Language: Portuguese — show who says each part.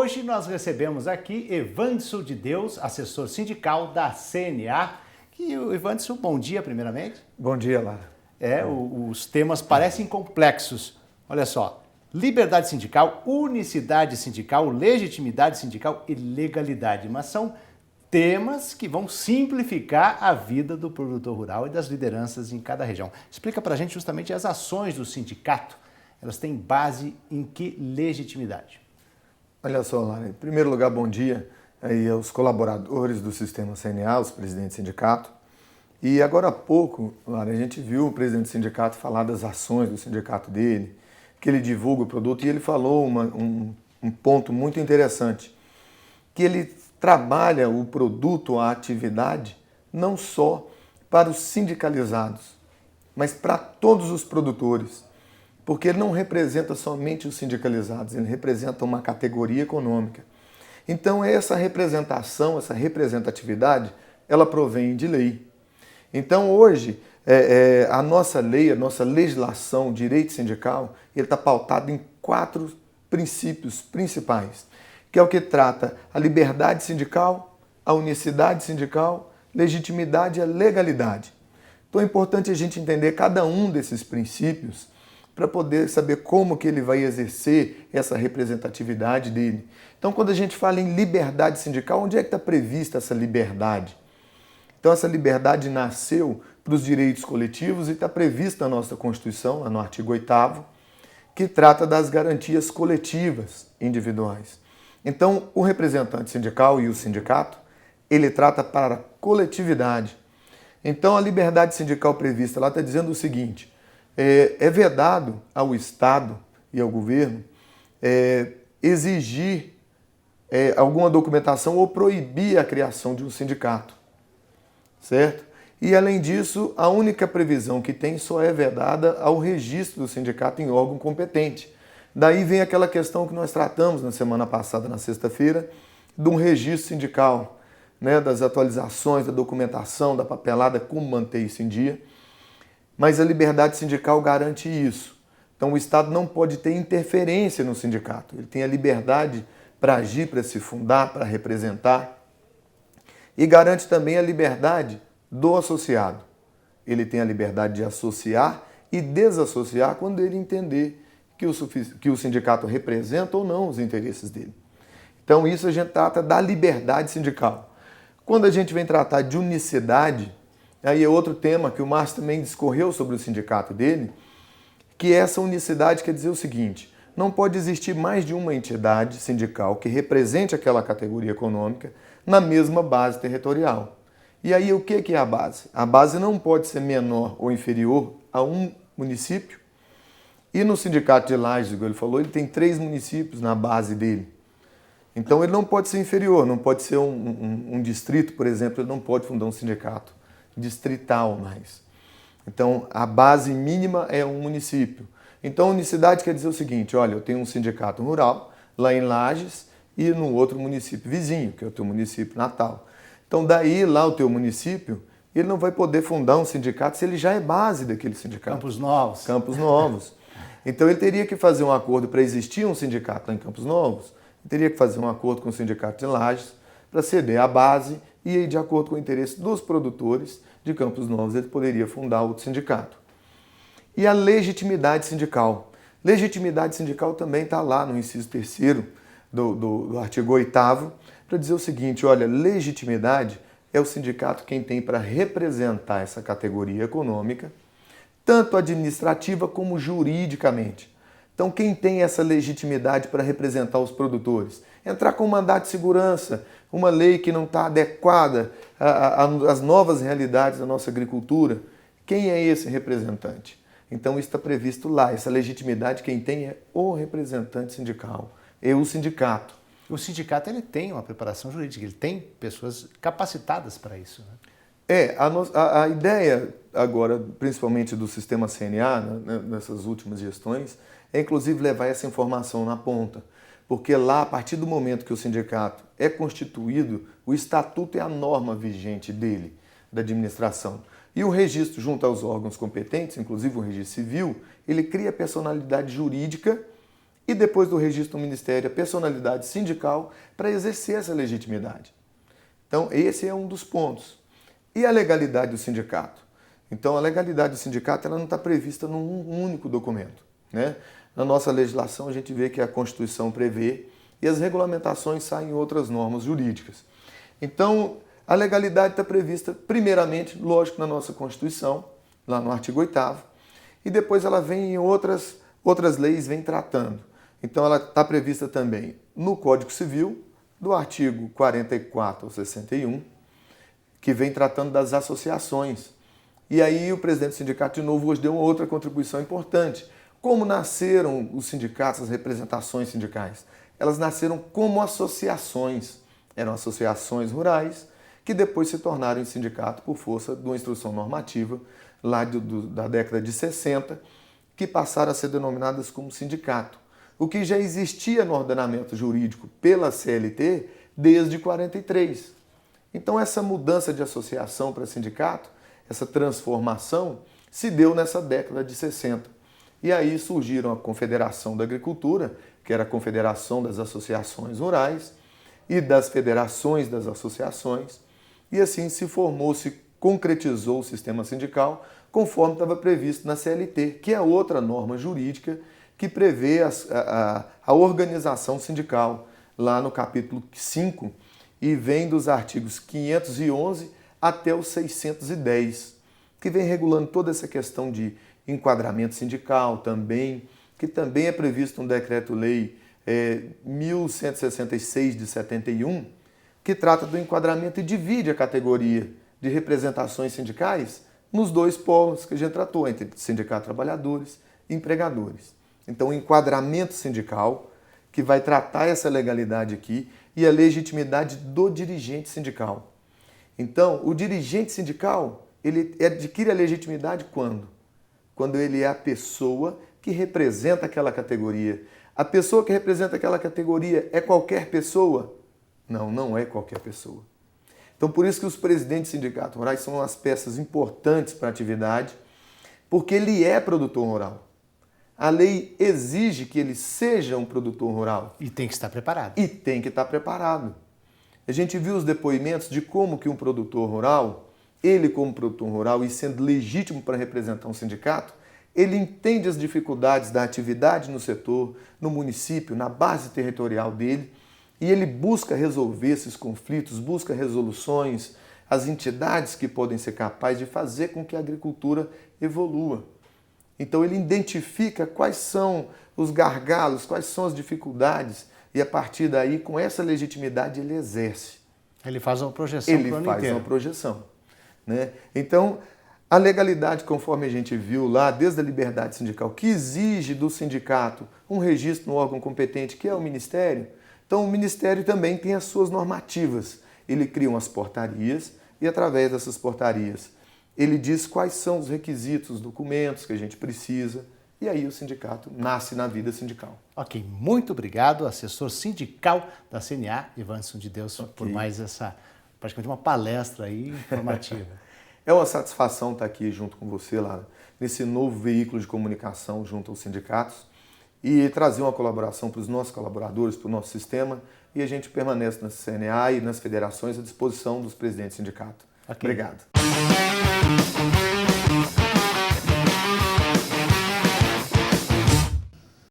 Speaker 1: hoje nós recebemos aqui Evandson de Deus, assessor sindical da CNA. E o Evandson, bom dia primeiramente.
Speaker 2: Bom dia, Lara.
Speaker 1: Os temas parecem complexos. Olha só, liberdade sindical, unicidade sindical, legitimidade sindical e legalidade. Mas são temas que vão simplificar a vida do produtor rural e das lideranças em cada região. Explica pra gente justamente as ações do sindicato. Elas têm base em que legitimidade?
Speaker 2: Olha só, Lara, em primeiro lugar, bom dia aí aos colaboradores do Sistema CNA, os presidentes do sindicato. E agora há pouco, Lara, a gente viu o presidente do sindicato falar das ações do sindicato dele, que ele divulga o produto, e ele falou um ponto muito interessante, que ele trabalha o produto, a atividade, não só para os sindicalizados, mas para todos os produtores. Porque ele não representa somente os sindicalizados, ele representa uma categoria econômica. Então essa representação, essa representatividade, ela provém de lei. Então hoje a nossa lei, a nossa legislação, o direito sindical, ele está pautado em 4 princípios principais, que é o que trata a liberdade sindical, a unicidade sindical, legitimidade e a legalidade. Então é importante a gente entender cada um desses princípios para poder saber como que ele vai exercer essa representatividade dele. Então, quando a gente fala em liberdade sindical, onde é que está prevista essa liberdade? Então, essa liberdade nasceu para os direitos coletivos e está prevista na nossa Constituição, lá no artigo 8º, que trata das garantias coletivas individuais. Então, o representante sindical e o sindicato, ele trata para a coletividade. Então, a liberdade sindical prevista lá está dizendo o seguinte: é vedado ao Estado e ao governo exigir alguma documentação ou proibir a criação de um sindicato, certo? E, além disso, a única previsão que tem só é vedada ao registro do sindicato em órgão competente. Daí vem aquela questão que nós tratamos na semana passada, na sexta-feira, de um registro sindical, né, das atualizações, da documentação, da papelada, como manter isso em dia. Mas a liberdade sindical garante isso. Então o Estado não pode ter interferência no sindicato. Ele tem a liberdade para agir, para se fundar, para representar. E garante também a liberdade do associado. Ele tem a liberdade de associar e desassociar quando ele entender que o sindicato representa ou não os interesses dele. Então isso a gente trata da liberdade sindical. Quando a gente vem tratar de unicidade, aí é outro tema que o Márcio também discorreu sobre o sindicato dele, que essa unicidade quer dizer o seguinte: não pode existir mais de uma entidade sindical que represente aquela categoria econômica na mesma base territorial. E aí o que é a base? A base não pode ser menor ou inferior a um município. E no sindicato de Lages, como ele falou, ele tem 3 municípios na base dele. Então ele não pode ser inferior, não pode ser um distrito, por exemplo, ele não pode fundar um sindicato distrital mais. Então, a base mínima é um município. Então, unicidade quer dizer o seguinte: olha, eu tenho um sindicato rural lá em Lages e no outro município vizinho, que é o teu município natal. Então, daí lá o teu município, ele não vai poder fundar um sindicato se ele já é base daquele sindicato.
Speaker 1: Campos Novos.
Speaker 2: Campos Novos. Então, ele teria que fazer um acordo para existir um sindicato lá em Campos Novos, ele teria que fazer um acordo com o sindicato de Lages para ceder a base. E aí, de acordo com o interesse dos produtores de Campos Novos, ele poderia fundar outro sindicato. E a legitimidade sindical. Legitimidade sindical também está lá no inciso 3º do artigo 8º, para dizer o seguinte: olha, legitimidade é o sindicato quem tem para representar essa categoria econômica, tanto administrativa como juridicamente. Então, quem tem essa legitimidade para representar os produtores? Entrar com um mandato de segurança, uma lei que não está adequada às novas realidades da nossa agricultura. Quem é esse representante? Então, isso está previsto lá. Essa legitimidade quem tem é o representante sindical, é o sindicato.
Speaker 1: O sindicato ele tem uma preparação jurídica, ele tem pessoas capacitadas para isso, né?
Speaker 2: A ideia agora, principalmente do sistema CNA, né, nessas últimas gestões, é inclusive levar essa informação na ponta. Porque lá, a partir do momento que o sindicato é constituído, o estatuto é a norma vigente dele, da administração. E o registro junto aos órgãos competentes, inclusive o registro civil, ele cria personalidade jurídica e depois do registro no Ministério, a personalidade sindical para exercer essa legitimidade. Então, esse é um dos pontos. E a legalidade do sindicato? Então, a legalidade do sindicato ela não está prevista num único documento, né? Na nossa legislação, a gente vê que a Constituição prevê e as regulamentações saem em outras normas jurídicas. Então, a legalidade está prevista, primeiramente, lógico, na nossa Constituição, lá no artigo 8º, e depois ela vem em outras leis, vem tratando. Então, ela está prevista também no Código Civil, do artigo 44 ao 61, que vem tratando das associações. E aí o presidente do sindicato, de novo, hoje deu uma outra contribuição importante. Como nasceram os sindicatos, as representações sindicais? Elas nasceram como associações. Eram associações rurais que depois se tornaram em sindicato por força de uma instrução normativa lá da década de 60, que passaram a ser denominadas como sindicato. O que já existia no ordenamento jurídico pela CLT desde 43. Então essa mudança de associação para sindicato, essa transformação, se deu nessa década de 60. E aí surgiram a Confederação da Agricultura, que era a Confederação das Associações Rurais, e das Federações das Associações, e assim se formou, se concretizou o sistema sindical, conforme estava previsto na CLT, que é outra norma jurídica que prevê a organização sindical, lá no capítulo 5, e vem dos artigos 511 até os 610, que vem regulando toda essa questão de enquadramento sindical também, que também é previsto no Decreto-Lei 1166 de 71, que trata do enquadramento e divide a categoria de representações sindicais nos dois polos que a gente tratou, entre sindicato trabalhadores e empregadores. Então, o enquadramento sindical, que vai tratar essa legalidade aqui, e a legitimidade do dirigente sindical. Então, o dirigente sindical, ele adquire a legitimidade quando? Quando ele é a pessoa que representa aquela categoria. A pessoa que representa aquela categoria é qualquer pessoa? Não, não é qualquer pessoa. Então, por isso que os presidentes de sindicatos rurais são umas peças importantes para a atividade, porque ele é produtor rural. A lei exige que ele seja um produtor rural.
Speaker 1: E tem que estar preparado.
Speaker 2: E tem que estar preparado. A gente viu os depoimentos de como que um produtor rural, ele como produtor rural e sendo legítimo para representar um sindicato, ele entende as dificuldades da atividade no setor, no município, na base territorial dele, e ele busca resolver esses conflitos, busca resoluções, as entidades que podem ser capazes de fazer com que a agricultura evolua. Então ele identifica quais são os gargalos, quais são as dificuldades, e a partir daí, com essa legitimidade, ele exerce.
Speaker 1: Ele faz uma projeção para o ano inteiro.
Speaker 2: Ele faz uma projeção, né? Então, a legalidade, conforme a gente viu lá, desde a liberdade sindical, que exige do sindicato um registro no órgão competente, que é o Ministério. Então, o Ministério também tem as suas normativas. Ele cria umas portarias e, através dessas portarias, ele diz quais são os requisitos, os documentos que a gente precisa, e aí o sindicato nasce na vida sindical.
Speaker 1: Ok, muito obrigado, assessor sindical da CNA, Ivanson de Deus, por mais essa, praticamente uma palestra aí informativa.
Speaker 2: É uma satisfação estar aqui junto com você lá, nesse novo veículo de comunicação junto aos sindicatos, e trazer uma colaboração para os nossos colaboradores, para o nosso sistema, e a gente permanece na CNA e nas federações à disposição dos presidentes do sindicato. Okay. Obrigado.